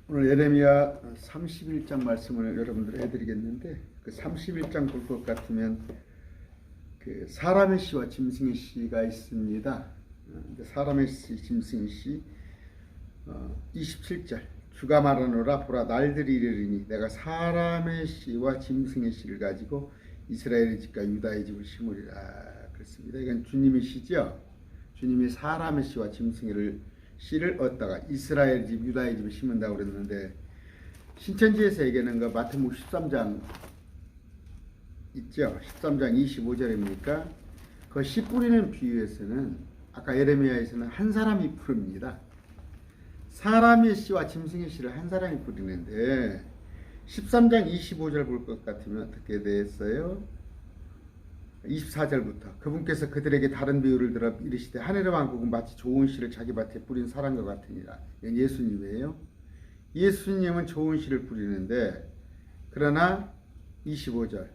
오늘 예레미야 31장 말씀을 여러분들 해드리겠는데, 그 31장 볼 것 같으면 그 사람의 씨와 짐승의 씨가 있습니다. 사람의 씨, 짐승의 씨 27절 주가 말하노라 보라 날들이 이르리니 내가 사람의 씨와 짐승의 씨를 가지고 이스라엘의 집과 유다의 집을 심으리라 그랬습니다. 이건 주님의 씨죠. 주님이 사람의 씨와 짐승의 씨를 얻다가 이스라엘 집, 유다의 집을 심은다고 그랬는데, 신천지에서 얘기하는 거 마태복음 13장 있죠. 13장 25절입니까? 그 씨 뿌리는 비유에서는 아까 예레미야에서는 한 사람이 뿌립니다. 사람의 씨와 짐승의 씨를 한 사람이 뿌리는데 13장 25절 볼 것 같으면 어떻게 됐어요? 24절부터 그분께서 그들에게 다른 비유를 들어 이르시되 하늘의 왕국은 마치 좋은 씨를 자기 밭에 뿌린 사람과 같으니라. 이건 예수님이에요. 예수님은 좋은 씨를 뿌리는데, 그러나 25절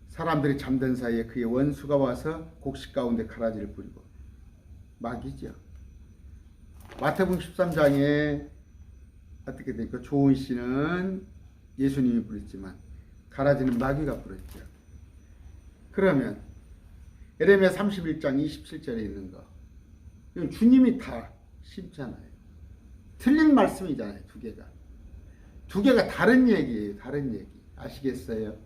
사람들이 잠든 사이에 그의 원수가 와서 곡식 가운데 가라지를 뿌리고, 마귀죠. 마태복음 13장에 어떻게 됩니까? 좋은 씨는 예수님이 뿌렸지만 가라지는 마귀가 뿌렸죠. 그러면 예레미야 31장 27절에 있는 거, 이건 주님이 다 심잖아요. 틀린 말씀이잖아요. 두 개가 다른 얘기예요. 다른 얘기. 아시겠어요?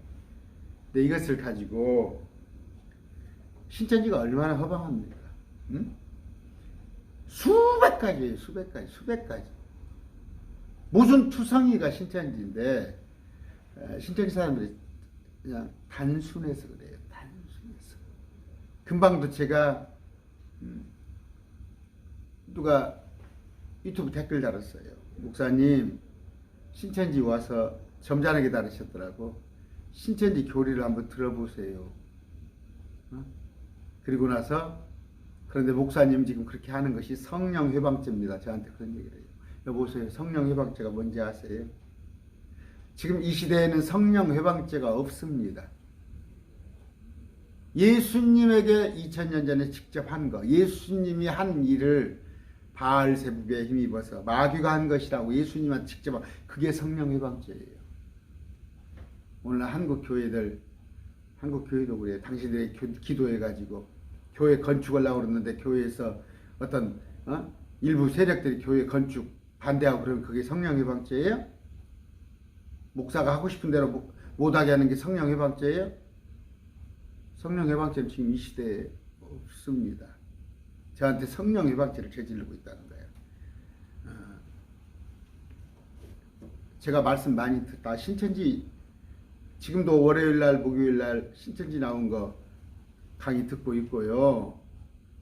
근데 이것을 가지고 신천지가 얼마나 허방합니까? 응? 수백 가지예요. 수백 가지. 무슨 투성이가 신천지인데, 신천지 사람들이 그냥 단순해서 그래요. 단순해서. 금방도 제가 누가 유튜브 댓글 달았어요. 목사님, 신천지 와서 점잖게 다루셨더라고. 신천지 교리를 한번 들어보세요. 그리고 나서, 그런데 목사님 지금 그렇게 하는 것이 성령 회방죄입니다. 저한테 그런 얘기를 해요. 여보세요. 성령 회방죄가 뭔지 아세요? 지금 이 시대에는 성령 회방죄가 없습니다. 예수님에게 2000년 전에 직접 한 거, 예수님이 한 일을 바알세붑에 힘입어서 마귀가 한 것이라고 예수님한테 직접 한, 그게 성령 회방죄예요. 오늘 한국 교회도 그래요. 당신들이 기도해가지고 교회 건축하려고 그러는데, 교회에서 어떤 일부 세력들이 교회 건축 반대하고 그러면 그게 성령 회방죄예요? 목사가 하고 싶은 대로 못하게 하는 게 성령 회방죄예요? 성령 회방죄는 지금 이 시대에 없습니다. 저한테 성령 회방죄를 저지르고 있다는 거예요. 제가 말씀 많이 듣다. 신천지 지금도 월요일날 목요일날 신천지 나온 거 강의 듣고 있고요.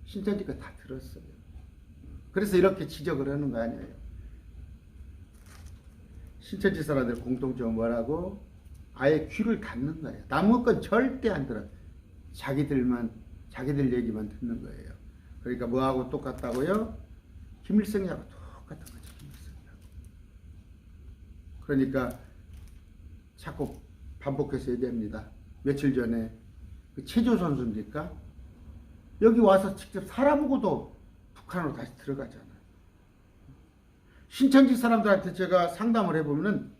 신천지 거 다 들었어요. 그래서 이렇게 지적을 하는 거 아니에요. 신천지 사람들 공통점은 뭐라고? 아예 귀를 닫는 거예요. 남의 건 절대 안 들어. 자기들 얘기만 듣는 거예요. 그러니까 뭐하고 똑같다고요? 김일성이하고 똑같은 거죠. 김일성이하고. 그러니까 자꾸 반복해서 얘기합니다. 며칠 전에 그 체조 선수입니까? 여기 와서 직접 살아보고도 북한으로 다시 들어가잖아요. 신천지 사람들한테 제가 상담을 해보면은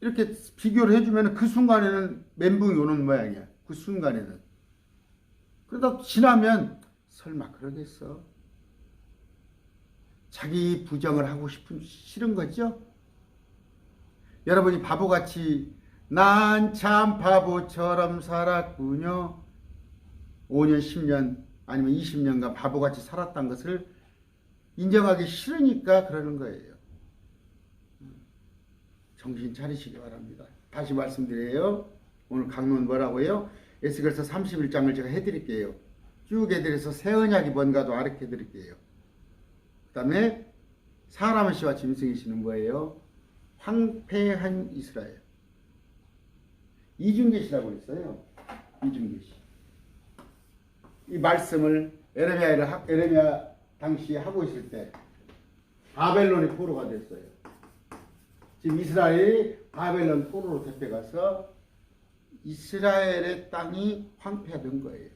이렇게 비교를 해주면 그 순간에는 멘붕이 오는 모양이야. 그 순간에는. 그러다 지나면 설마 그러겠어? 자기 부정을 하고 싫은 거죠? 여러분이 바보같이 난 참 바보처럼 살았군요. 5년, 10년 아니면 20년간 바보같이 살았다는 것을 인정하기 싫으니까 그러는 거예요. 정신 차리시기 바랍니다. 다시 말씀드려요. 오늘 강론 뭐라고요? 에스겔서 31장을 제가 해드릴게요. 쭉 해드려서 새 언약이 뭔가도 알려 드릴게요. 그 다음에 사람의 씨와 짐승의 씨는 뭐예요? 황폐한 이스라엘. 이중계시라고 했어요. 이중계시. 이 말씀을 에레미야 당시 하고 있을 때 바벨론이 포로가 됐어요. 지금 이스라엘이 바벨론 포로로 잡혀가서 이스라엘의 땅이 황폐된 거예요.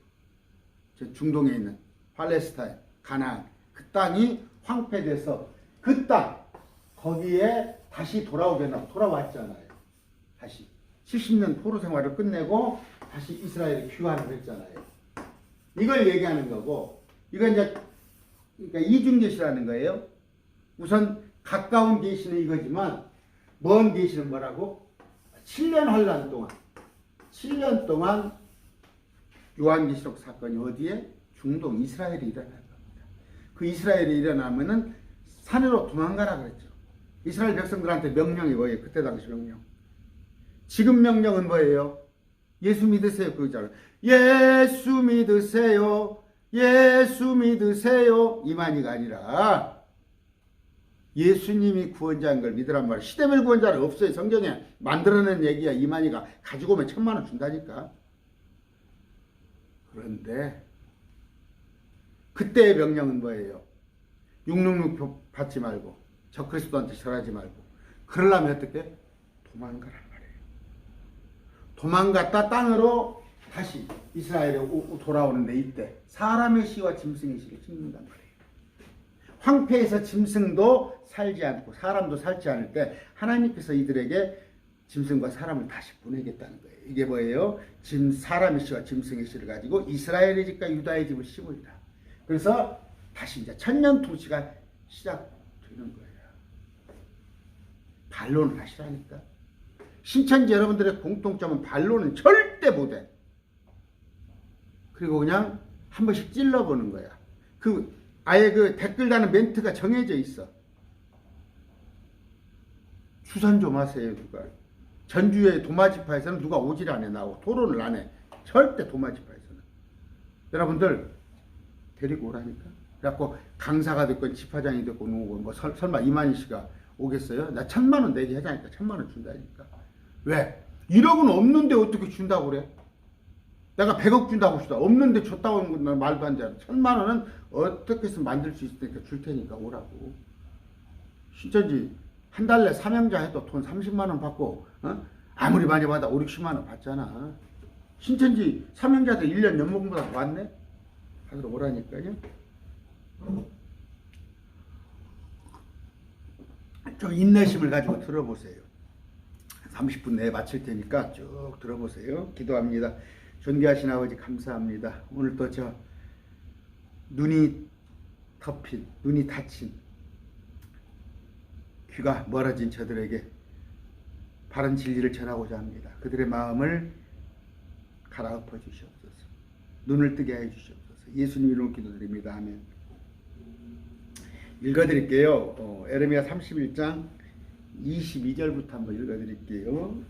저 중동에 있는 팔레스타인, 가나안 그 땅이 황폐돼서 그 땅 거기에 다시 돌아왔잖아요. 다시 70년 포로 생활을 끝내고 다시 이스라엘에 귀환을 했잖아요. 이걸 얘기하는 거고, 이건 이제 그러니까 이중 계시라는 거예요. 우선 가까운 계시는 이거지만 먼 계시는 뭐라고? 7년 환란 동안 7년 동안 요한계시록 사건이 어디에? 중동 이스라엘에 일어날 겁니다. 그 이스라엘에 일어나면은 산으로 도망가라 그랬죠. 이스라엘 백성들한테 명령이 뭐예요? 그때 당시 명령. 지금 명령은 뭐예요? 예수 믿으세요. 그거잖아요. 예수 믿으세요. 예수 믿으세요. 이만희가 아니라 예수님이 구원자인 걸 믿으란 말이야. 시대별 구원자는 없어요. 성경에 만들어낸 얘기야. 이만희가 가지고 오면 1,000,000원 준다니까. 그런데 그때의 명령은 뭐예요? 666 받지 말고 적그리스도한테 절하지 말고 그러려면 어떻게? 도망가란 말이에요. 도망갔다 땅으로 다시 이스라엘에 돌아오는데 이때 사람의 씨와 짐승의 씨를 찍는단 말이에요. 황폐해서 짐승도 살지 않고 사람도 살지 않을 때 하나님께서 이들에게 짐승과 사람을 다시 보내겠다는 거예요. 이게 뭐예요? 사람의 씨와 짐승의 씨를 가지고 이스라엘의 집과 유다의 집을 심으리라. 그래서 다시 이제 천년 통치가 시작되는 거예요. 반론을 하시라니까. 신천지 여러분들의 공통점은 반론은 절대 못해. 그리고 그냥 한 번씩 찔러보는 거야. 아예 그 댓글 다는 멘트가 정해져 있어. 추산 좀 하세요, 누가. 전주의 도마지파에서는 누가 오질 않아, 나오고 토론을 안 해. 절대 도마지파에서는. 여러분들 데리고 오라니까. 그래갖고 강사가 됐건 집화장이 됐건 오고 뭐 설마 이만희 씨가 오겠어요? 나 1,000,000원 내게 하자니까. 1,000,000원 준다니까. 왜? 1억은 없는데 어떻게 준다고 그래? 내가 100억 준다고 했어. 없는데 줬다고 하는 건 말도 안 돼. 1,000,000원은 어떻게 해서 만들 수 있으니까 줄 테니까 오라고. 신천지 한 달에 사명자 해도 돈 30만원 받고, 아무리 많이 받아 5, 60만원 받잖아. 신천지 사명자들 1년 연봉보다 더 많네? 하도록 오라니까요. 좀 인내심을 가지고 들어보세요. 30분 내에 마칠 테니까 쭉 들어보세요. 기도합니다. 존귀하신 아버지 감사합니다. 오늘 또 눈이 덮인, 눈이 닫힌, 귀가 멀어진 저들에게 바른 진리를 전하고자 합니다. 그들의 마음을 갈아엎어 주시옵소서. 눈을 뜨게 해 주시옵소서. 예수님 이름으로 기도드립니다. 아멘. 읽어드릴게요. 에레미야 31장 22절부터 한번 읽어드릴게요.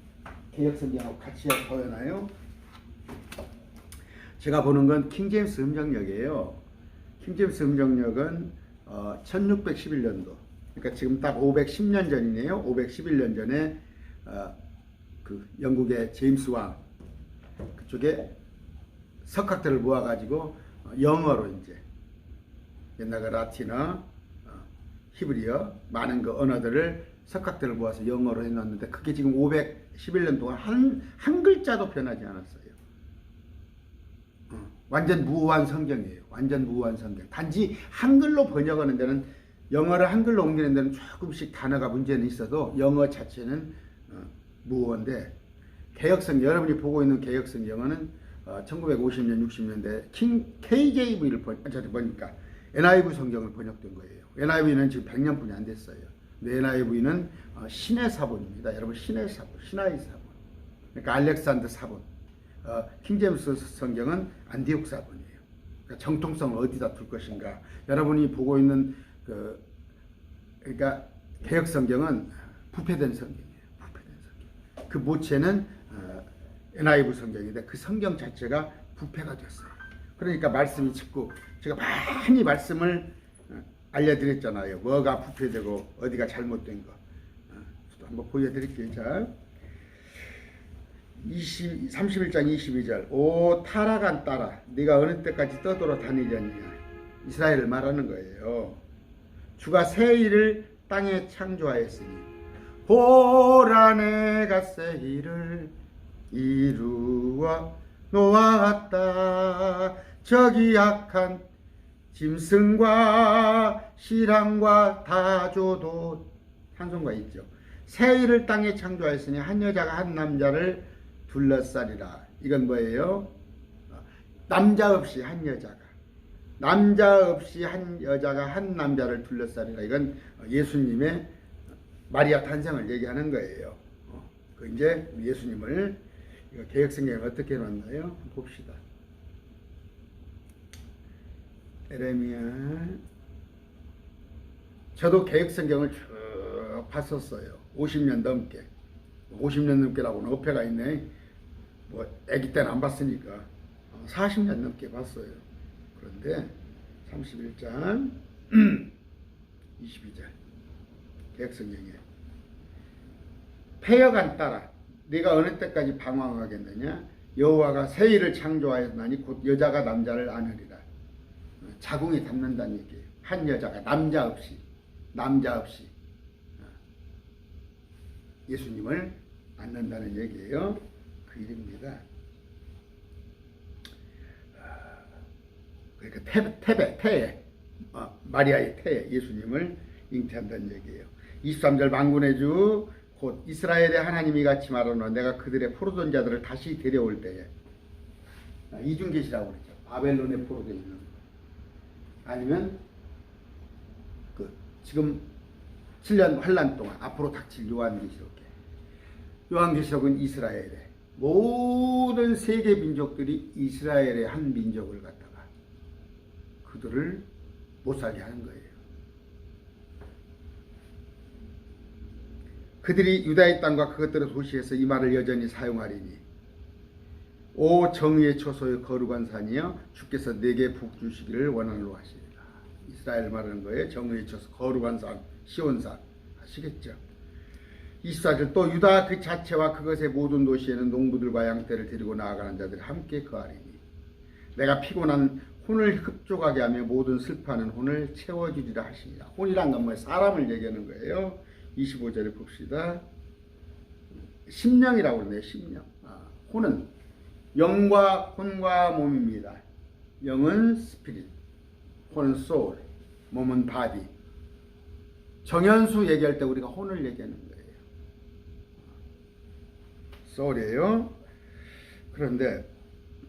개역성경하고 같이 보여나요? 제가 보는 건 킹제임스 음정역이에요. 킹제임스 음정역은 1611년도, 그러니까 지금 딱 510년 전이네요. 511년 전에 그 영국의 제임스 왕 그쪽에 석학들을 모아가지고 영어로 이제 옛날 그 라틴어, 히브리어 많은 그 언어들을 석학들을 모아서 영어로 해놨는데 그게 지금 511년 동안 한 글자도 변하지 않았어요. 완전 무한 성경이에요. 완전 무한 성경. 단지 한글로 번역하는 데는, 영어를 한글로 옮기는 데는 조금씩 단어가 문제는 있어도 영어 자체는 무어인데, 개역성, 여러분이 보고 있는 개역성 영어는 1950년 60년대 KJV를 보니까 NIV 성경을 번역된 거예요. NIV는 지금 100년뿐이 안 됐어요. 근데 NIV는 신의 사본입니다. 여러분, 신의 사본, 신하의 사본. 그러니까 알렉산더 사본. 킹제임스 성경은 안디옥 사본이에요. 그러니까 정통성을 어디다 둘 것인가. 여러분이 보고 있는 그러니까 개역 성경은 부패된 성경이에요. 부패된 성경. 그 모체는 NIV 성경인데 그 성경 자체가 부패가 됐어요. 그러니까 말씀이 자꾸, 제가 많이 말씀을 알려드렸잖아요. 뭐가 부패되고 어디가 잘못된 거. 저도 한번 보여드릴게요. 자, 31장 22절. 오 타락한 딸아, 네가 어느 때까지 떠돌아 다니려느냐. 이스라엘을 말하는 거예요. 주가 새 일을 땅에 창조하였으니 보라 내가 새 일을 이루어 놓았다. 저기 약한 짐승과 실랑과 다 줘도 찬송가 있죠. 새 일을 땅에 창조하였으니 한 여자가 한 남자를 둘러싸리라. 이건 뭐예요? 남자 없이 한 여자가, 남자 없이 한 여자가 한 남자를 둘러싸리라. 이건 예수님의 마리아 탄생을 얘기하는 거예요. 그 이제 예수님을 개혁성경에 어떻게 해놨나요? 봅시다. 에레미야. 저도 개혁성경을 쭉 봤었어요. 50년 넘게. 50년 넘게라고는 어폐가 있네. 뭐 아기 때는 안 봤으니까 40년 넘게 봤어요. 그런데 31장 22절 개혁성경에 패여간 딸아 네가 어느 때까지 방황하겠느냐. 여호와가 새 일을 창조하였나니 곧 여자가 남자를 안으리라. 자궁에 닿는다는 얘기예요. 한 여자가 남자 없이 예수님을 안는다는 얘기예요. 그 일입니다. 그러니까 태에 마리아의 태에 예수님을 잉태한다는 얘기예요. 23절 만군의 주 곧 이스라엘의 하나님이 같이 말하노라. 내가 그들의 포로된 자들을 다시 데려올 때에 이중계시라고 그러죠. 바벨론에 포로되어 있는 거. 아니면 그 지금 7년 환란 동안 앞으로 닥칠 요한계시록에 요한계시록은 이스라엘의 모든 세계 민족들이 이스라엘의 한 민족을 갖다가 그들을 못 살게 하는 거예요. 그들이 유다의 땅과 그것들의 도시에서 이 말을 여전히 사용하리니 오 정의의 초소의 거룩한 산이여 주께서 내게 복 주시기를 원하노 하시리라. 이스라엘 말하는 거예요. 정의의 초소 거룩한 산 시온산 아시겠죠? 24절 또 유다 그 자체와 그것의 모든 도시에는 농부들과 양떼를 데리고 나아가는 자들이 함께 거하리니 내가 피곤한 혼을 흡족하게 하며 모든 슬퍼하는 혼을 채워주리라 하시니라. 혼이란 건 뭐 사람을 얘기하는 거예요. 25절에 봅시다. 심령이라고 그러네요. 심령. 혼은 영과 혼과 몸입니다. 영은 스피릿, 혼은 소울, 몸은 바디. 정현수 얘기할 때 우리가 혼을 얘기하는 거예요. 소울이에요. 그런데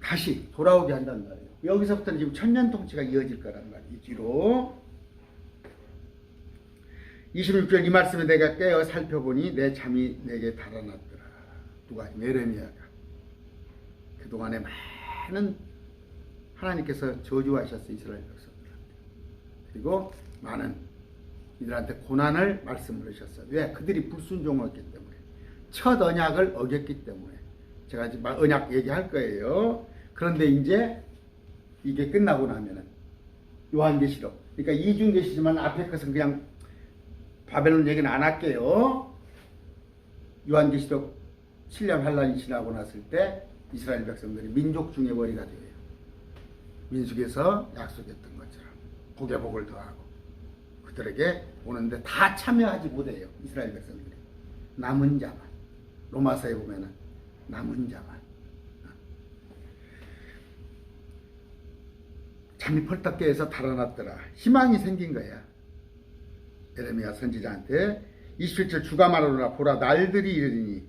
다시 돌아오게 한단 말이에요. 여기서부터는 지금 천년 통치가 이어질 거란 말이에요. 이 뒤로. 26절 이 말씀에 내가 깨어 살펴보니 내 잠이 내게 달아났더라. 누가? 예레미야가. 그동안에 많은 하나님께서 저주하셨어요. 이스라엘 백성들한테. 그리고 많은 이들한테 고난을 말씀하셨어요. 왜? 그들이 불순종했기 때문에. 첫 언약을 어겼기 때문에. 제가 지금 언약 얘기할 거예요. 그런데 이제 이게 끝나고 나면은 요한계시록. 그러니까 이중계시지만 앞에 것은 그냥 바벨론 얘기는 안 할게요. 요한계시록 7년 환란이 지나고 났을 때 이스라엘 백성들이 민족 중의 머리가 되어요. 민수기에서 약속했던 것처럼 복에 복을 더하고 그들에게 오는데 다 참여하지 못해요. 이스라엘 백성들이. 남은 자만. 로마서에 보면은 남은 자만. 잠이 펄떡 깨어서 달아났더라. 희망이 생긴 거야. 예레미야 선지자한테 27절 주가 말하노라. 보라 날들이 이르리니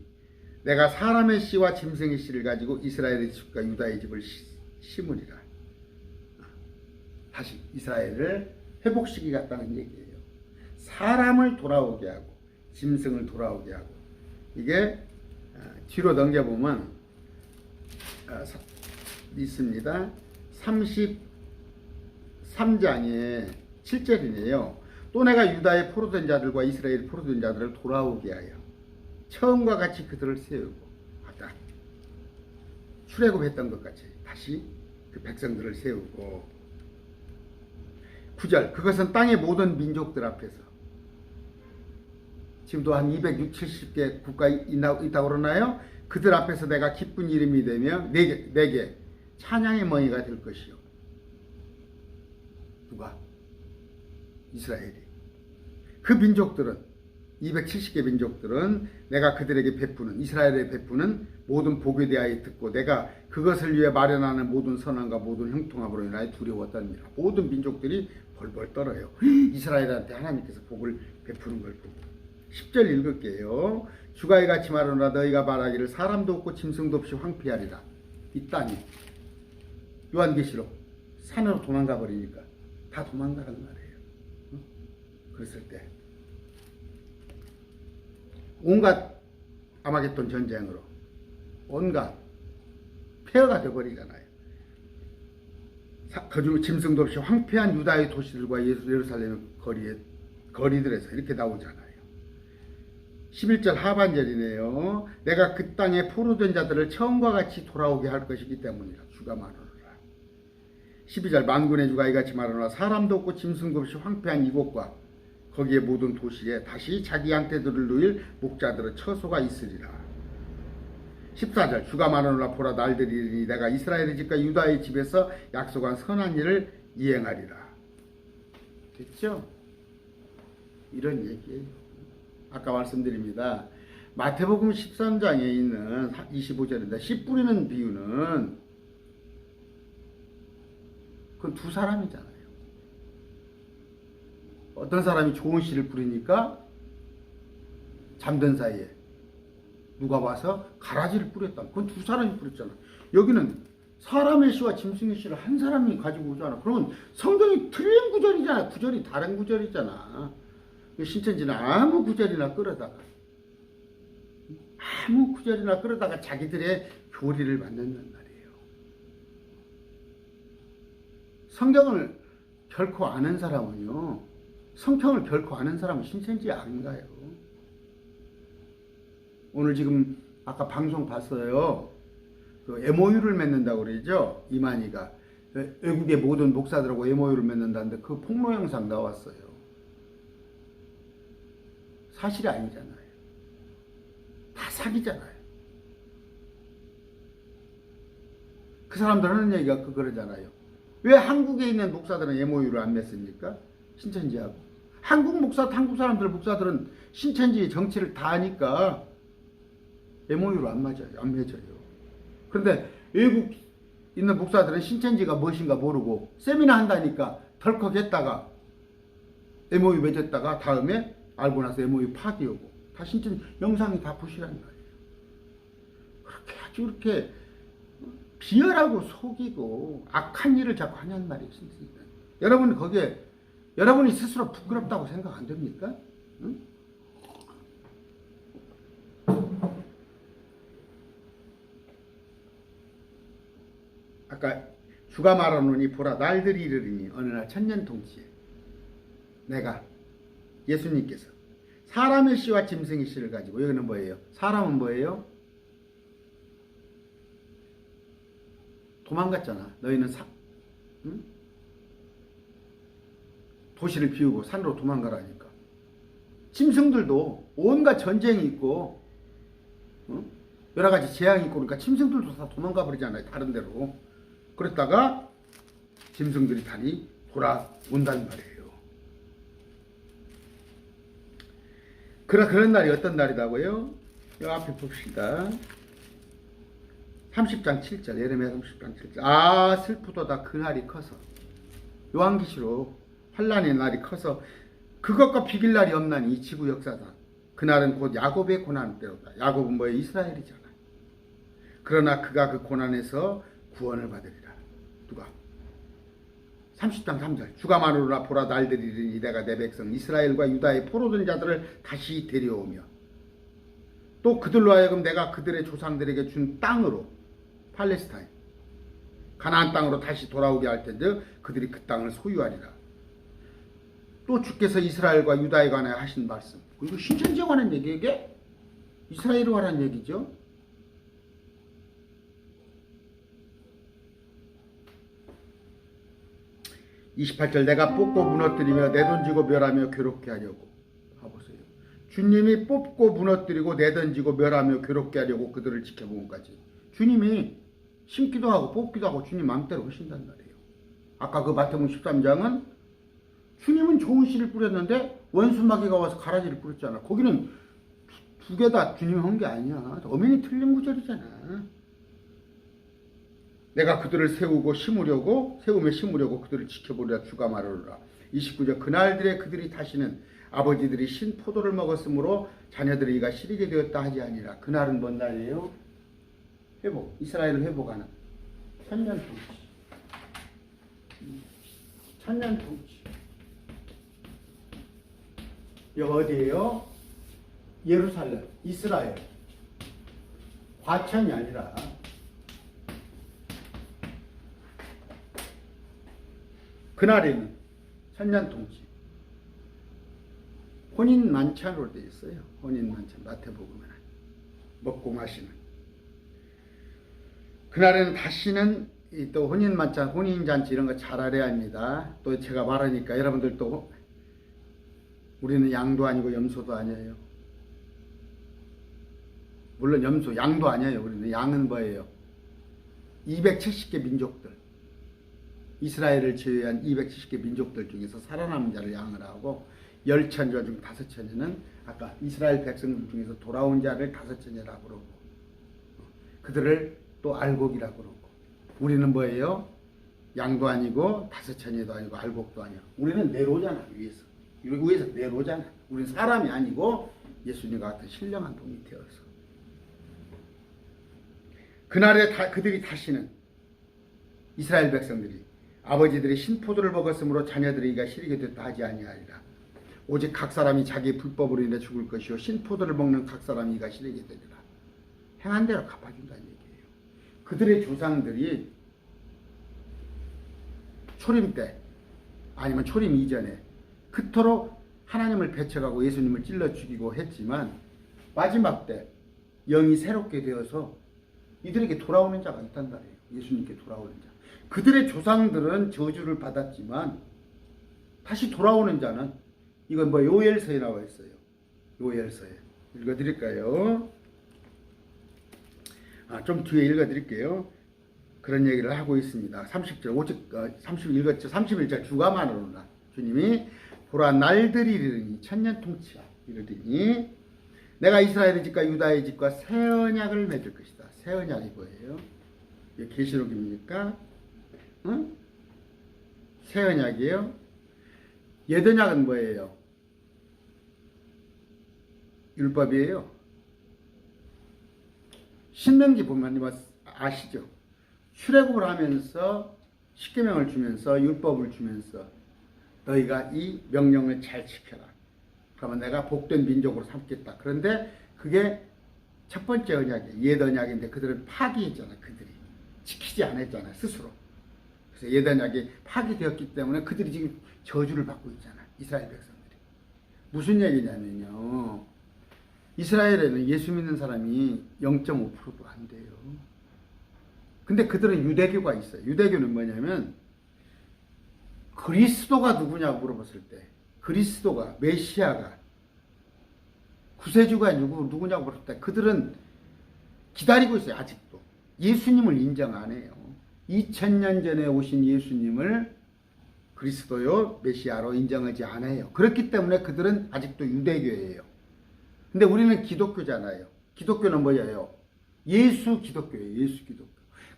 내가 사람의 씨와 짐승의 씨를 가지고 이스라엘의 집과 유다의 집을 심으리라. 다시 이스라엘을 회복시키겠다는 얘기예요. 사람을 돌아오게 하고 짐승을 돌아오게 하고. 이게 뒤로 넘겨보면 있습니다. 33장에 7절이네요. 또 내가 유다의 포로된 자들과 이스라엘 포로된 자들을 돌아오게 하여 처음과 같이 그들을 세우고 하다. 출애굽했던 것 같이 다시 그 백성들을 세우고. 9절 그것은 땅의 모든 민족들 앞에서 지금도 한 260, 70개 국가에 있다고 그러나요? 그들 앞에서 내가 기쁜 이름이 되며 내게 찬양의 멍이가 될 것이요. 누가? 이스라엘이. 그 민족들은 270개 민족들은 내가 그들에게 베푸는 이스라엘에 베푸는 모든 복에 대하여 듣고 내가 그것을 위해 마련하는 모든 선함과 모든 형통함으로 인하여 두려웠답니다. 모든 민족들이 벌벌 떨어요. 이스라엘한테 하나님께서 복을 베푸는 걸 보고. 10절 읽을게요. 주가 이같이 말하노라. 너희가 말하기를 사람도 없고 짐승도 없이 황폐하리라. 이 땅이 요한계시록 산으로 도망가 버리니까 다 도망가란 말이에요. 그랬을 때 온갖 아마겟돈 전쟁으로 온갖 폐허가 되어버리잖아요. 거주 짐승도 없이 황폐한 유다의 도시들과 예루살렘 거리들에서 이렇게 나오잖아요. 11절 하반절이네요. 내가 그 땅에 포로된 자들을 처음과 같이 돌아오게 할 것이기 때문이라. 주가 말하노라. 12절 만군의 주가 이같이 말하노라. 사람도 없고 짐승도 없이 황폐한 이곳과 거기에 모든 도시에 다시 자기한테 들을 누일 목자들의 처소가 있으리라. 14절 주가 말하노라. 보라 날들이니 내가 이스라엘의 집과 유다의 집에서 약속한 선한 일을 이행하리라. 됐죠? 이런 얘기예요. 아까 말씀드립니다. 마태복음 13장에 있는 25절인데 씨 뿌리는 비유는 그건 두 사람이잖아요. 어떤 사람이 좋은 씨를 뿌리니까 잠든 사이에 누가 와서 가라지를 뿌렸다. 그건 두 사람이 뿌렸잖아. 여기는 사람의 씨와 짐승의 씨를 한 사람이 가지고 오잖아. 그러면 성경이 틀린 구절이잖아. 구절이 다른 구절이잖아. 신천지는 아무 구절이나 끌어다가 자기들의 교리를 만든단 말이에요. 성경을 결코 아는 사람은요, 성경을 결코 아는 사람은 신천지에 안 가요. 오늘 지금 아까 방송 봤어요. 그 MOU를 맺는다고 그러죠. 이만희가 외국의 모든 목사들하고 MOU를 맺는다는데 그 폭로 영상 나왔어요. 사실이 아니잖아요. 다 사기잖아요. 그 사람들 하는 얘기가 그러잖아요. 왜 한국에 있는 목사들은 MOU를 안 맺습니까? 신천지하고. 한국 사람들은 신천지 정치를 다 아니까 MOU를 안 맺어요. 그런데 외국 있는 목사들은 신천지가 무엇인가 모르고 세미나 한다니까 덜컥 했다가 MOU 맺었다가 다음에 알고 나서 MOU 파기오고 다 신천 영상이 다 보시란 말이에요. 그렇게 아주 이렇게 비열하고 속이고 악한 일을 자꾸 하냐는 말이에요. 여러분 거기에 여러분이 스스로 부끄럽다고 생각 안 됩니까? 응? 아까 주가 말하노니 보라 날들이 이르리니 어느 날 천년통치에 내가 예수님께서 사람의 씨와 짐승의 씨를 가지고 여기는 뭐예요? 사람은 뭐예요? 도망갔잖아. 너희는 응? 도시를 비우고 산으로 도망가라니까. 짐승들도 온갖 전쟁이 있고 응? 여러 가지 재앙이 있고 그러니까 짐승들도 다 도망가 버리잖아요. 다른 데로. 그랬다가 짐승들이 다시 돌아온다는 말이에요. 그런 날이 어떤 날이라고요? 이 앞에 봅시다. 30장 7절, 예레미야 30장 7절. 아, 슬프도다 그 날이 커서. 요한계시록 환란의 날이 커서 그것과 비길 날이 없나니 이 지구 역사상. 그날은 곧 야곱의 고난 때로다. 야곱은 뭐예요? 이스라엘이잖아. 그러나 그가 그 고난에서 구원을 받으리라. 누가? 30장 3절 주가 말하노라 보라 날들이 이르니 내가 내 백성 이스라엘과 유다의 포로된 자들을 다시 데려오며 또 그들로 하여금 내가 그들의 조상들에게 준 땅으로 팔레스타인 가나안 땅으로 다시 돌아오게 할 텐데 그들이 그 땅을 소유하리라. 또 주께서 이스라엘과 유다에 관해 하신 말씀. 이거 신천지에 관한 얘기예요. 이게 이스라엘에 관한 얘기죠. (28절) 내가 뽑고 무너뜨리며 내던지고 멸하며 괴롭게 하려고. 봐보세요. 주님이 뽑고 무너뜨리고 내던지고 멸하며 괴롭게 하려고 그들을 지켜보면까지. 주님이 심기도 하고 뽑기도 하고 주님 마음대로 하신단 말이에요. 아까 그 마태복음 13장은 주님은 좋은 씨를 뿌렸는데 원수마귀가 와서 가라지를 뿌렸잖아. 거기는 두 개 다 주님이 한 게 아니야. 엄연히 틀린 구절이잖아. 내가 그들을 세우며 심으려고 그들을 지켜보리라 주가 말하노라. 29절 그날들에 그들이 다시는 아버지들이 신 포도를 먹었으므로 자녀들이 이가 시리게 되었다 하지 아니라. 그날은 뭔 날이에요? 회복, 이스라엘을 회복하는 천년 통치. 천년 통치. 여기 어디예요? 예루살렘, 이스라엘. 과천이 아니라 그날에는 천년 통치. 혼인 만찬으로 되어 있어요. 혼인 만찬 마태복음에는 먹고 마시는. 그날에는 다시는 또 혼인 만찬, 혼인 잔치 이런 거 잘 알아야 합니다. 또 제가 말하니까 여러분들 또 우리는 양도 아니고 염소도 아니에요. 물론 염소, 양도 아니에요. 우리는 양은 뭐예요? 270개 민족들, 이스라엘을 제외한 270개 민족들 중에서 살아남은 자를 양을 하고, 10처녀 중 5처녀는 아까 이스라엘 백성들 중에서 돌아온 자를 5처녀라고 그러고, 그들을 또 알곡이라고 그러고. 우리는 뭐예요? 양도 아니고 5처녀도 아니고 알곡도 아니야. 우리는 네로잖아. 위에서 네로잖아. 우리는 사람이 아니고 예수님과 같은 신령한 동이 되어서. 그날에 그들이 다시는, 이스라엘 백성들이 아버지들이 신포도를 먹었으므로 자녀들이 이가 시리게 됐다 하지 아니하리라. 오직 각 사람이 자기 불법으로 인해 죽을 것이요 신포도를 먹는 각 사람이 이가 시리게 되리라. 행한 대로 갚아준다는 얘기예요. 그들의 조상들이 초림 때 아니면 초림 이전에 그토록 하나님을 배척하고 예수님을 찔러 죽이고 했지만, 마지막 때 영이 새롭게 되어서 이들에게 돌아오는 자가 있단 말이에요. 예수님께 돌아오는 자. 그들의 조상들은 저주를 받았지만 다시 돌아오는 자는, 이건 뭐 요엘서에 나와 있어요. 요엘서에 읽어드릴까요? 좀 뒤에 읽어드릴게요. 그런 얘기를 하고 있습니다. 30절, 오직 31절 주가 말하노라. 주님이 보라 날들이 이르니 천년 통치야 이르더니 내가 이스라엘의 집과 유다의 집과 새 언약을 맺을 것이다. 새 언약이 뭐예요? 이게 계시록입니까? 응? 새 언약이에요? 옛 언약은 뭐예요? 율법이에요. 신명기 보면 아시죠? 출애굽을 하면서 십계명을 주면서 율법을 주면서 너희가 이 명령을 잘 지켜라. 그러면 내가 복된 민족으로 삼겠다. 그런데 그게 첫 번째 언약이에요. 옛 언약인데 그들은 파기했잖아. 그들이 지키지 않았잖아. 스스로. 그래서 옛 언약이 파기되었기 때문에 그들이 지금 저주를 받고 있잖아. 이스라엘 백성들이. 무슨 얘기냐면요. 이스라엘에는 예수 믿는 사람이 0.5%도 안 돼요. 근데 그들은 유대교가 있어요. 유대교는 뭐냐면 그리스도가 누구냐고 물어봤을 때, 그리스도가, 메시아가, 구세주가 누구냐고 물었을 때 그들은 기다리고 있어요. 아직도 예수님을 인정 안 해요. 2000년 전에 오신 예수님을 그리스도요 메시아로 인정하지 않아요. 그렇기 때문에 그들은 아직도 유대교예요. 근데 우리는 기독교잖아요. 기독교는 뭐예요? 예수 기독교예요. 예수 기독교.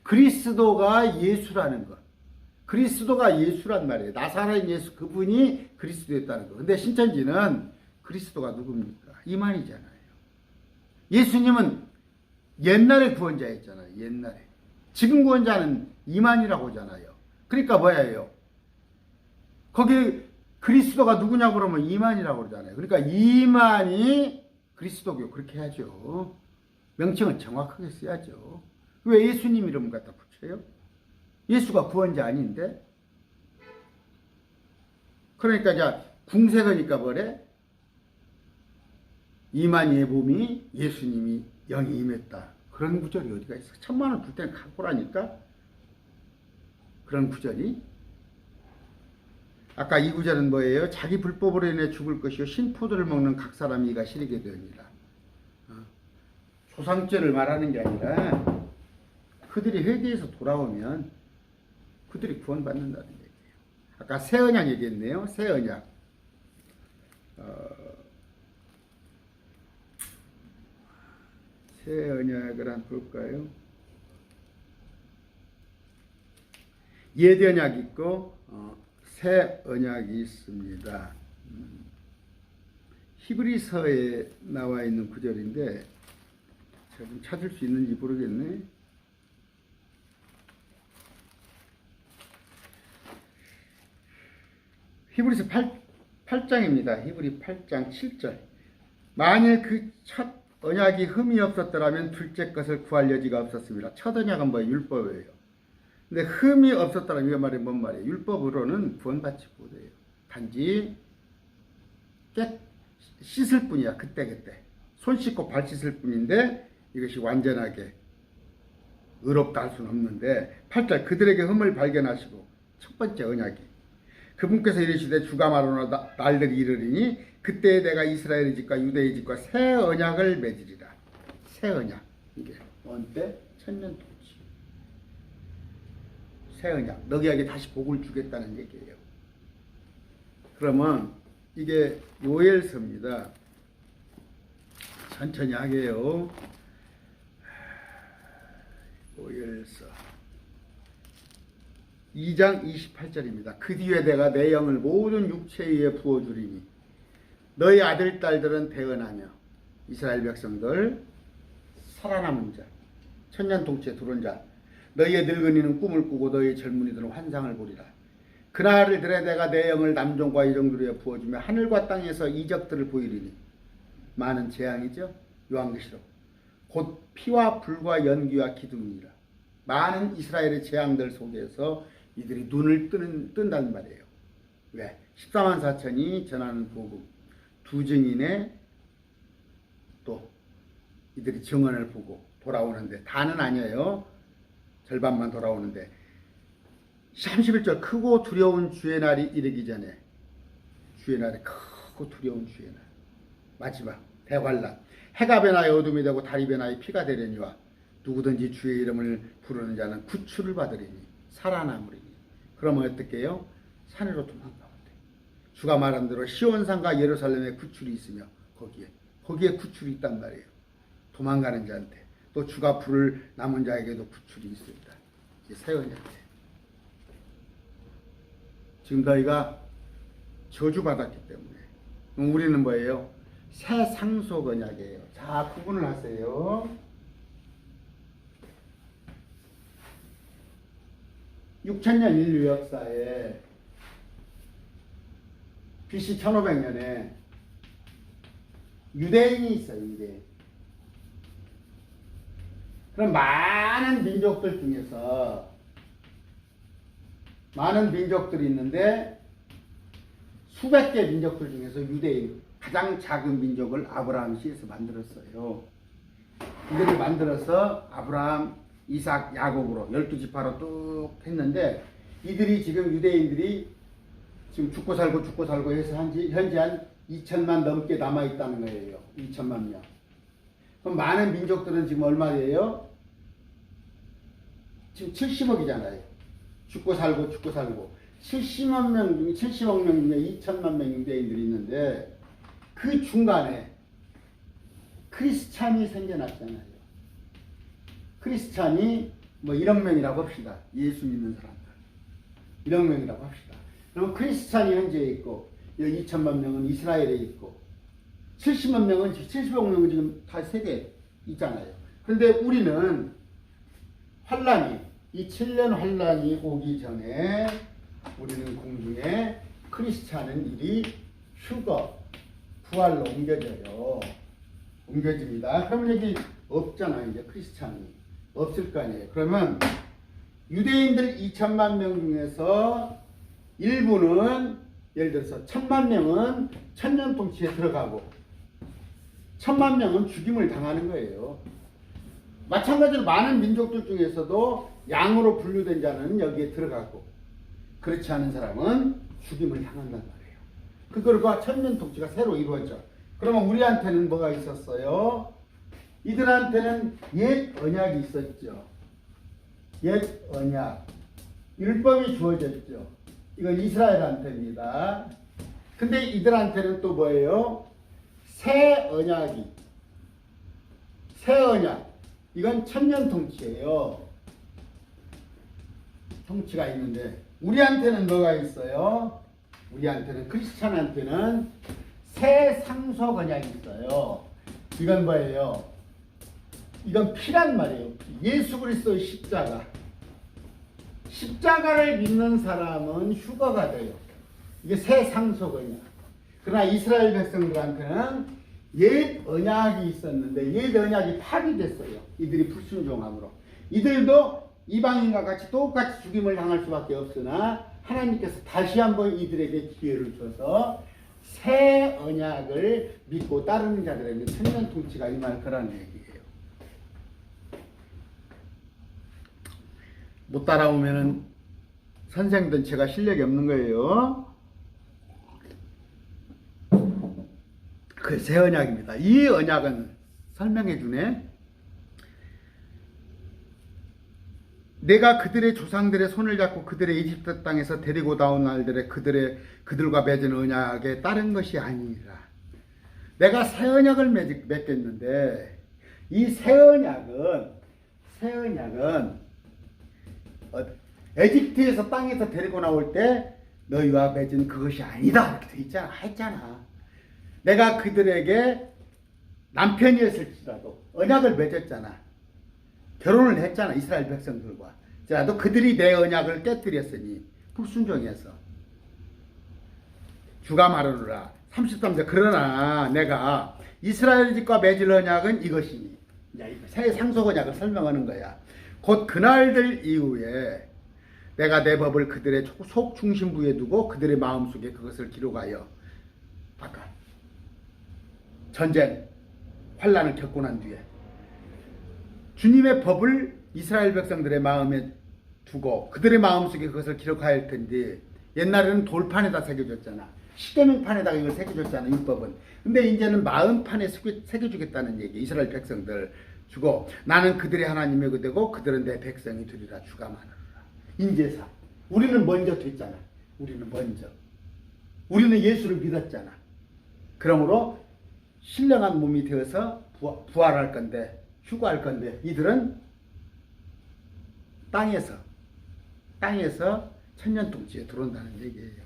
그리스도가 예수라는 것. 그리스도가 예수란 말이에요. 나사렛 예수, 그분이 그리스도였다는 거. 근데 신천지는 그리스도가 누굽니까? 이만희잖아요. 예수님은 옛날에 구원자였잖아요. 옛날에. 지금 구원자는 이만희라고 하잖아요. 그러니까 뭐예요? 거기 그리스도가 누구냐고 그러면 이만희라고 그러잖아요. 그러니까 이만희 그리스도교 그렇게 해야죠. 명칭은 정확하게 써야죠. 왜 예수님 이름 갖다 붙여요? 예수가 구원자 아닌데? 그러니까 자 궁색하니까 뭐래? 이만희의 몸이 예수님이 영이 임했다. 그런 구절이 어디가 있어? 천만원 불 때는 갖고라니까? 그런 구절이? 아까 이 구절은 뭐예요? 자기 불법으로 인해 죽을 것이요 신포도를 먹는 각 사람이 이가 시리게 되니라. 조상죄를 말하는 게 아니라 그들이 회개해서 돌아오면 그들이 구원받는다는 얘기예요. 아까 새 언약 얘기했네요. 새 언약. 새 언약을 한번 볼까요? 옛 언약이 있고 새 언약이 있습니다. 히브리서에 나와 있는 구절인데 제가 좀 찾을 수 있는지 모르겠네. 히브리서 8장입니다. 히브리 8장 7절. 만일 그 첫 언약이 흠이 없었더라면 둘째 것을 구할 여지가 없었습니다. 첫 언약은 뭐예요? 율법이에요. 근데 흠이 없었더라면 이게 말이 뭔 말이에요? 율법으로는 구원받지 못해요. 단지 씻을 뿐이야. 그때. 손 씻고 발 씻을 뿐인데 이것이 완전하게 의롭다 할 수는 없는데 8절 그들에게 흠을 발견하시고 첫 번째 언약이 그분께서 이르시되 주가 말하노라 날들이 이르리니 그때 내가 이스라엘의 집과 유대의 집과 새 언약을 맺으리라. 새 언약. 이게 언때? 천년통치. 새 언약. 너희에게 다시 복을 주겠다는 얘기예요. 그러면 이게 요엘서입니다. 천천히 하게요. 요엘서 2장 28절입니다. 그 뒤에 내가 내 영을 모든 육체 위에 부어주리니 너희 아들 딸들은 대언하며 이스라엘 백성들 살아남은 자 천년통치에 들어온 자 너희의 늙은이는 꿈을 꾸고 너희의 젊은이들은 환상을 보리라. 그날을 들에 내가 내 영을 남종과 여종들에 부어주며 하늘과 땅에서 이적들을 보이리니 많은 재앙이죠. 요한계시록 곧 피와 불과 연기와 기둥이라. 많은 이스라엘의 재앙들 속에서 이들이 눈을 뜬단 말이에요. 왜? 14만 4천이 전하는 복음 두 증인의 또 이들이 증언을 보고 돌아오는데 다는 아니에요. 절반만 돌아오는데 31절 크고 두려운 주의 날이 이르기 전에 주의 날이 크고 두려운 주의 날 마지막 대환란 해가 변하여 어둠이 되고 달이 변하여 피가 되려니와 누구든지 주의 이름을 부르는 자는 구출을 받으리니 살아남으리니. 그러면 어떻게 해요? 산으로 도망가면 돼. 주가 말한 대로 시온산과 예루살렘에 구출이 있으며 거기에 구출이 있단 말이에요. 도망가는 자한테 또 주가 부를 남은 자에게도 구출이 있습니다. 이게 새 언약이에요. 지금 너희가 저주받았기 때문에 우리는 뭐예요? 새 상속 언약이에요. 자, 구분을 하세요. 6000년 인류 역사에 BC 1500년에 유대인이 있어요. 유대인. 그럼 많은 민족들 중에서 많은 민족들이 있는데 수백 개 민족들 중에서 유대인 가장 작은 민족을 아브라함이 시에서 만들었어요. 이들을 만들어서 아브라함, 이삭, 야곱으로 12지파로 뚝 했는데 이들이 지금 유대인들이 지금 죽고 살고 해서 현재 한 2천만 넘게 남아있다는 거예요. 2천만 명. 그럼 많은 민족들은 지금 얼마예요? 지금 70억이잖아요. 죽고 살고 70억 명 중에 2천만 명 유대인들이 있는데 그 중간에 크리스찬이 생겨났잖아요. 크리스찬이 뭐 1억 명이라고 합시다. 예수 믿는 사람들 1억 명이라고 합시다. 그럼 크리스찬이 현재 있고 2천만 명은 이스라엘에 있고 70억 명은 지금 다 세계에 있잖아요. 그런데 우리는 이 7년 환란이 오기 전에 우리는 공중에 크리스찬은 일이 부활로 옮겨집니다. 그러면 여기 없잖아요. 이제 크리스찬이 없을 거 아니에요. 그러면 유대인들 2천만 명 중에서 일부는 예를 들어서 1000만 명은 천년통치에 들어가고 1000만 명은 죽임을 당하는 거예요. 마찬가지로 많은 민족들 중에서도 양으로 분류된 자는 여기에 들어가고 그렇지 않은 사람은 죽임을 당한단 말이에요. 그걸과 천년통치가 새로 이루어져. 그러면 우리한테는 뭐가 있었어요? 이들한테는 옛 언약이 있었죠. 옛 언약. 율법이 주어졌죠. 이건 이스라엘한테입니다. 근데 이들한테는 또 뭐예요? 새 새 언약. 이건 천년 통치예요. 통치가 있는데 우리한테는 뭐가 있어요? 우리한테는 크리스찬한테는 새 상속 언약이 있어요. 이건 뭐예요? 이건 피란 말이에요. 예수 그리스도의 십자가. 십자가를 믿는 사람은 휴거가 돼요. 이게 새 상속 언약. 그러나 이스라엘 백성들한테는 옛 언약이 있었는데 옛 언약이 파기됐어요. 이들이 불순종함으로. 이들도 이방인과 같이 똑같이 죽임을 당할 수밖에 없으나 하나님께서 다시 한번 이들에게 기회를 줘서 새 언약을 믿고 따르는 자들에게 천년 통치가 임할 거라는 얘기예요. 못 따라오면은 선생든 제가 실력이 없는 거예요. 그 새 언약입니다. 이 언약은 설명해 주네. 내가 그들의 조상들의 손을 잡고 그들의 이집트 땅에서 데리고 나온 날들에 그들과 맺은 언약에 따른 것이 아니라 내가 새 언약을 맺겠는데 이 새 언약은 에집트에서 땅에서 데리고 나올 때 너희와 맺은 그것이 아니다 이렇게 돼 있잖아. 했잖아. 내가 그들에게 남편이었을지라도 언약을 맺었잖아. 결혼을 했잖아. 이스라엘 백성들과. 자도 그들이 내 언약을 깨뜨렸으니 불순종해서 주가 말하노라 33절 그러나 내가 이스라엘 집과 맺을 언약은 이것이니 새 상속 언약을 설명하는 거야. 곧 그날들 이후에 내가 내 법을 그들의 속 중심부에 두고 그들의 마음속에 그것을 기록하여 아까 전쟁 환난을 겪고 난 뒤에 주님의 법을 이스라엘 백성들의 마음에 두고 그들의 마음속에 그것을 기록할 텐데 옛날에는 돌판에다 새겨줬잖아. 십계명판에다가 이걸 새겨줬잖아. 율법은. 근데 이제는 마음판에 새겨주겠다는 얘기. 이스라엘 백성들 주고 나는 그들의 하나님이 되고 그들은 내 백성이 되리라. 주가 말하노라. 인제사. 우리는 먼저 됐잖아. 우리는 예수를 믿었잖아. 그러므로 신령한 몸이 되어서 부활할 건데 휴거할 건데 이들은 땅에서 천년 통치에 들어온다는 얘기예요.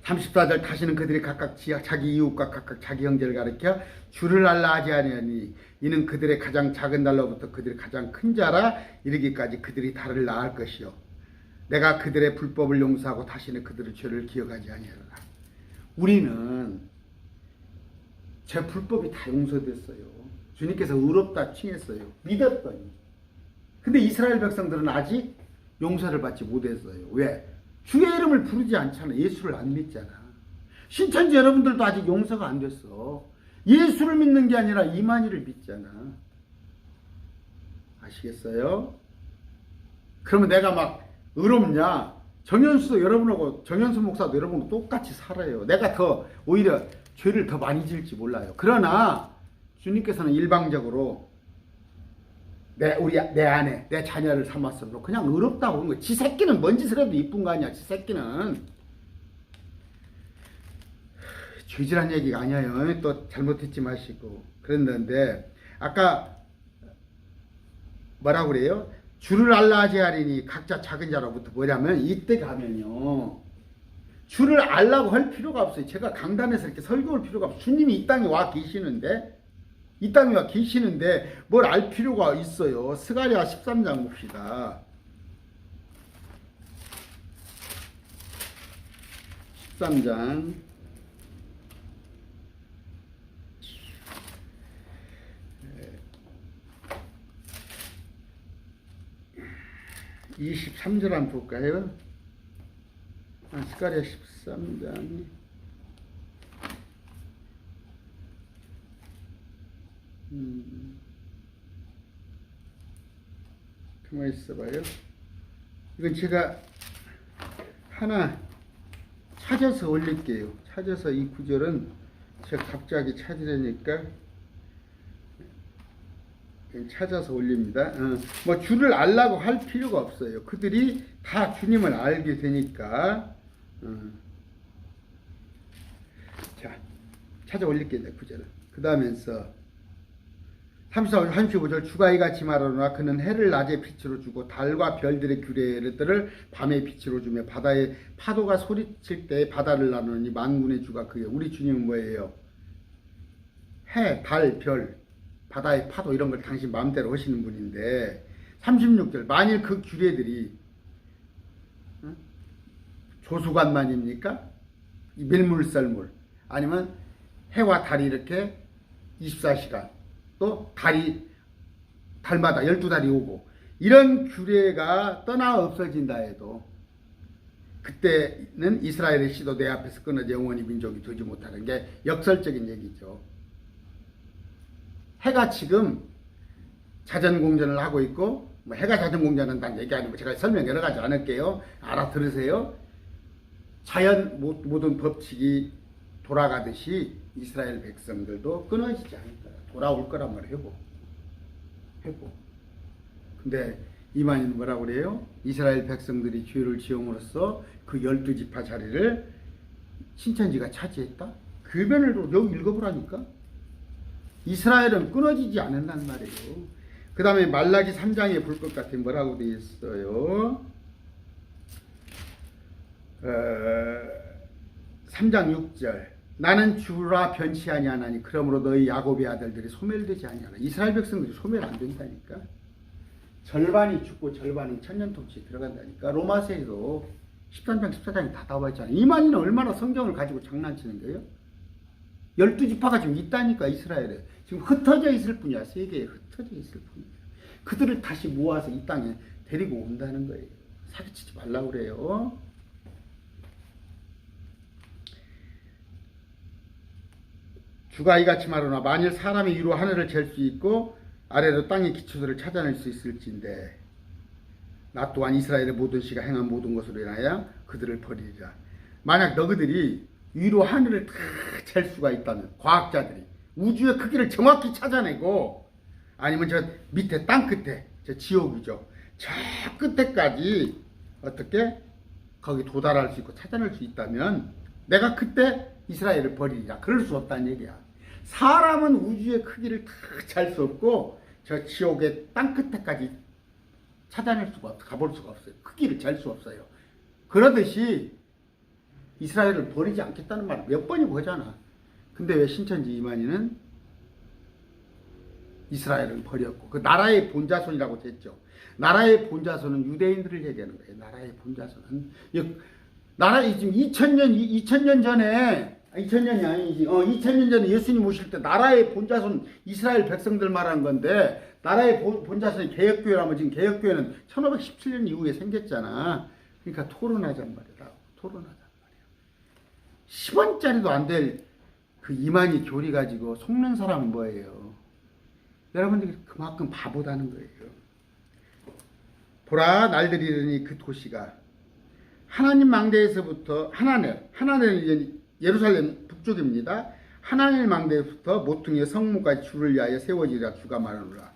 34절 다시는 그들이 각각 자기 이웃과 각각 자기 형제를 가리켜 주를 알라 하지 아니하니 이는 그들의 가장 작은 달로부터 그들이 가장 큰 자라 이르기까지 그들이 다를 낳을 것이요 내가 그들의 불법을 용서하고 다시는 그들의 죄를 기억하지 아니하리라. 우리는 제 불법이 다 용서됐어요. 주님께서 의롭다 칭했어요. 믿었더니. 근데 이스라엘 백성들은 아직 용서를 받지 못했어요. 왜? 주의 이름을 부르지 않잖아. 예수를 안 믿잖아. 신천지 여러분들도 아직 용서가 안 됐어. 예수를 믿는 게 아니라 이만희를 믿잖아. 아시겠어요? 그러면 내가 막 의롭냐? 정현수도 여러분하고 정현수 목사도 여러분하고 똑같이 살아요. 내가 더 오히려 죄를 더 많이 질지 몰라요. 그러나 주님께서는 일방적으로 내 아내, 내 자녀를 삼았으므로 그냥 의롭다고 하는 거야. 지 새끼는 뭔 짓을 해도 이쁜 거 아니야. 지 새끼는. 죄질한 얘기가 아니에요. 또 잘못했지 마시고. 그랬는데 아까 뭐라고 그래요? 주를 알라 하지 하리니 각자 작은 자로부터 뭐냐면 이때 가면요. 주를 알라고 할 필요가 없어요. 제가 강단에서 이렇게 설교할 필요가 없어요. 주님이 이 땅에 와 계시는데 뭘 알 필요가 있어요. 스가랴 13장 봅시다. 13장 23절 한번 볼까요? 스가랴 13장 가만히 있어봐요. 이건 제가 하나 찾아서 올릴게요. 찾아서 이 구절은 제가 갑자기 찾으려니까 찾아서 올립니다. 뭐 주를 알라고 할 필요가 없어요. 그들이 다 주님을 알게 되니까. 자, 찾아 올릴게요. 구절을. 그 다음에서 34절, 35절 주가 이같이 말하노라 그는 해를 낮에 빛으로 주고 달과 별들의 규례들을 밤에 빛으로 주며 바다의 파도가 소리칠 때 바다를 나누니 만군의 주가 그게 우리 주님은 뭐예요? 해, 달, 별, 바다의 파도 이런 걸 당신 마음대로 하시는 분인데 36절 만일 그 규례들이 조수관만입니까? 밀물썰물 아니면 해와 달이 이렇게 24시간 또 달마다 12달이 오고 이런 규례가 떠나 없어진다 해도 그때는 이스라엘의 씨도 내 앞에서 끊어져 영원히 민족이 되지 못하는 게 역설적인 얘기죠. 해가 지금 자전공전을 하고 있고 뭐 해가 자전공전한다는 얘기 아니고 제가 설명 여러 가지 안 할게요. 알아들으세요. 자연 모든 법칙이 돌아가듯이 이스라엘 백성들도 끊어지지 않을 거야. 돌아올 거란 말이에요. 회복. 근데 이만희는 뭐라고 그래요? 이스라엘 백성들이 죄를 지음으로써 그 12지파 자리를 신천지가 차지했다? 그 면을 여기 읽어보라니까. 이스라엘은 끊어지지 않는단 말이에요. 그 다음에 말라기 3장에 볼 것 같은 뭐라고 되어 있어요? 3장 6절 나는 주라 변치 아니하나니 그러므로 너희 야곱의 아들들이 소멸되지 아니하나. 이스라엘 백성들이 소멸 안 된다니까. 절반이 죽고 절반은 천년통치에 들어간다니까. 로마서에도 13장 14장이 다 나와 있잖아요. 이만희는 얼마나 성경을 가지고 장난치는 거예요? 12지파가 지금 있다니까. 이스라엘에 지금 흩어져 있을 뿐이야. 세계에 흩어져 있을 뿐이야. 그들을 다시 모아서 이 땅에 데리고 온다는 거예요. 사기치지 말라고 그래요. 주가 이같이 말하노라 만일 사람이 위로 하늘을 잴 수 있고 아래로 땅의 기초들을 찾아낼 수 있을진데 나 또한 이스라엘의 모든 씨가 행한 모든 것으로 인하여 그들을 버리리라. 만약 너희들이 위로 하늘을 다 잴 수가 있다면 과학자들이 우주의 크기를 정확히 찾아내고 아니면 저 밑에 땅 끝에 저 지옥이죠. 저 끝에까지 어떻게 거기 도달할 수 있고 찾아낼 수 있다면 내가 그때 이스라엘을 버리리라. 그럴 수 없다는 얘기야. 사람은 우주의 크기를 다 잘 수 없고 저 지옥의 땅 끝에까지 찾아낼 수가 없어. 가볼 수가 없어요. 크기를 잴 수 없어요. 그러듯이 이스라엘을 버리지 않겠다는 말을 몇 번이고 하잖아. 근데 왜 신천지 이만희는 이스라엘을 버렸고 그 나라의 본자손이라고 했죠. 나라의 본자손은 유대인들을 얘기하는 거예요. 나라의 본자손은 나라에 지금 2000년 전에 2000년이 아니지. 2000년 전에 예수님 오실 때 나라의 본자손 이스라엘 백성들 말한 건데 나라의 본자손이 개혁교회라면 지금 개혁교회는 1517년 이후에 생겼잖아. 그러니까 토론하잔 말이다. 토론하잔 말이야. 10원짜리도 안 될 그 이만희 교리 가지고 속는 사람은 뭐예요? 여러분들이 그만큼 바보다는 거예요. 보라 날들이 이르니 그 도시가 하나님 망대에서부터 하나넬은 예루살렘 북쪽입니다. 하나님 망대에서부터 모퉁이의 성문까지 주를 위하여 세워지리라. 주가 말하노라.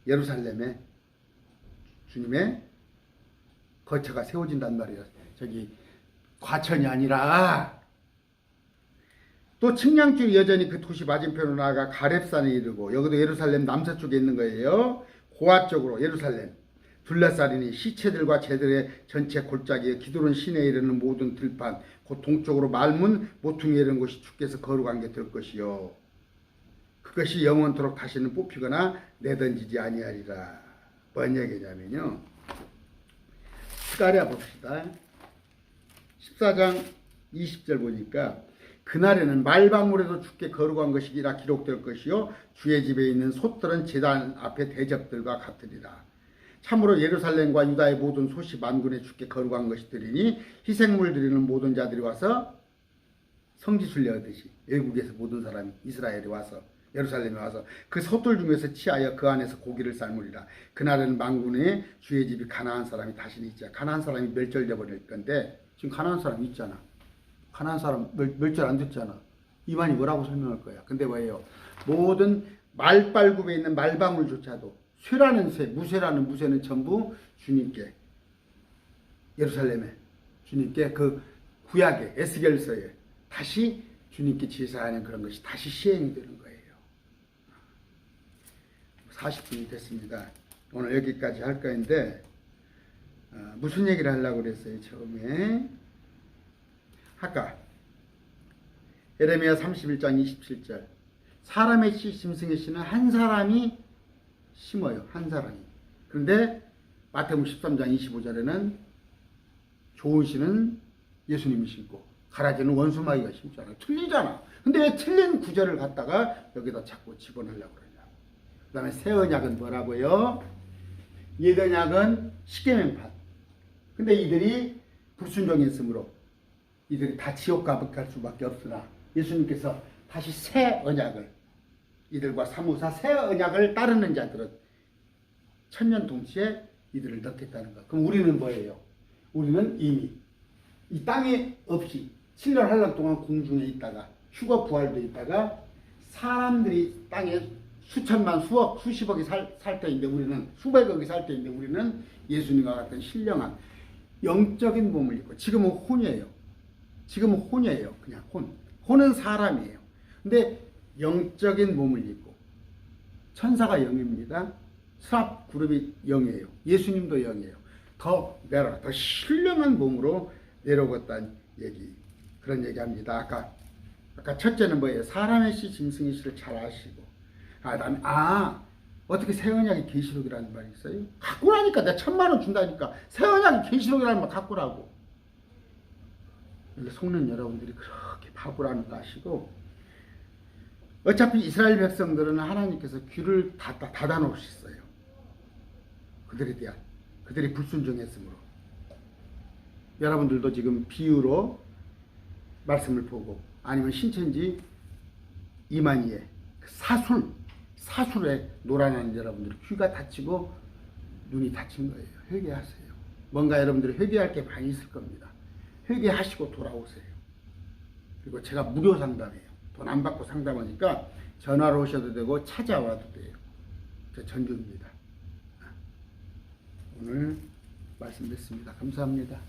예루살렘에 주님의 거처가 세워진단 말이에요. 저기 과천이 아니라. 또 측량줄이 여전히 그 도시 맞은편으로 나아가 가렙산에 이르고 여기도 예루살렘 남서쪽에 있는 거예요. 고아 쪽으로 예루살렘 둘러싸리니 시체들과 제들의 전체 골짜기에 기드론 시내에 이르는 모든 들판 곧 동쪽으로 말문 모퉁이에 이르는 곳이 주께서 거룩한 게 될 것이요 그것이 영원토록 다시는 뽑히거나 내던지지 아니하리라. 뭔 얘기냐면요. 스가랴 봅시다. 14장 20절 보니까 그날에는 말방울에도 주께 거룩한 것이라 기록될 것이요 주의 집에 있는 솥들은 제단 앞에 대접들과 같으리라. 참으로 예루살렘과 유다의 모든 솥이 만군의 주께 거룩한 것이들이니 희생물 드리는 모든 자들이 와서 성지순례 하듯이 외국에서 모든 사람이 이스라엘에 와서 예루살렘에 와서 그 솥들 중에서 취하여 그 안에서 고기를 삶으리라. 그날은 만군의 주의 집이 가나안 사람이 다시는 있지 않아. 가나안 사람이 멸절돼 버릴 건데 지금 가나안 사람이 있잖아. 가나안 사람 멸절 안 됐잖아. 이만희 뭐라고 설명할 거야. 근데 뭐예요? 모든 말발굽에 있는 말방울조차도 쇠라는 쇠, 무쇠라는 무쇠는 전부 주님께 예루살렘에 주님께 그 구약의 에스겔서에 다시 주님께 제사하는 그런 것이 다시 시행이 되는 거예요. 40분이 됐습니다. 오늘 여기까지 할 거인데 무슨 얘기를 하려고 그랬어요? 처음에 아까 예레미야 31장 27절 사람의 씨 짐승의 씨는 한 사람이 심어요. 한 사람이. 그런데 마태복음 13장 25절에는 좋은 씨는 예수님이 심고 가라지는 원수마귀가 심잖아요. 틀리잖아. 근데 왜 틀린 구절을 갖다가 여기다 자꾸 집어넣으려고 그러냐고. 그 다음에 새 언약은 뭐라고요? 옛 언약은 십계명판. 근데 이들이 불순종했으므로 이들이 다 지옥 갈 수밖에 없으나 예수님께서 다시 새 언약을 이들과 사무사 새 언약을 따르는 자들은 천년 동시에 이들을 넣겠다는 것. 그럼 우리는 뭐예요? 우리는 이미 이 땅에 없이 7년 한락 동안 공중에 있다가 휴거 부활도 있다가 사람들이 땅에 수천만 수억 수십억이 살 때인데 우리는 수백억이 살 때인데 우리는 예수님과 같은 신령한 영적인 몸을 입고 지금은 혼이에요. 지금은 혼이에요. 그냥 혼. 혼은 사람이에요. 근데 영적인 몸을 입고 천사가 영입니다. 스랍 그룹이 영이에요. 예수님도 영이에요. 더 신령한 몸으로 내려오겠다는 얘기. 그런 얘기합니다. 아까 첫째는 뭐예요? 사람의 씨, 짐승의 씨를 잘 아시고. 그다음에 어떻게 새 언약이 계시록이라는 말이 있어요? 갖고 나니까 내가 1,000,000원 준다니까 새 언약이 계시록이라는 말 갖고 라고. 속는 여러분들이 그렇게 바보라는 거 아시고 어차피 이스라엘 백성들은 하나님께서 귀를 닫아 놓으셨어요. 그들이 불순종했으므로. 여러분들도 지금 비유로 말씀을 보고 아니면 신천지 이만희의 사술에 놀아나는 여러분들 귀가 닫히고 눈이 닫힌 거예요. 회개하세요. 뭔가 여러분들이 회개할 게 많이 있을 겁니다. 회개하시고 돌아오세요. 그리고 제가 무료 상담해요. 돈 안 받고 상담하니까 전화로 오셔도 되고 찾아와도 돼요. 저 전주입니다. 오늘 말씀 듣습니다. 감사합니다.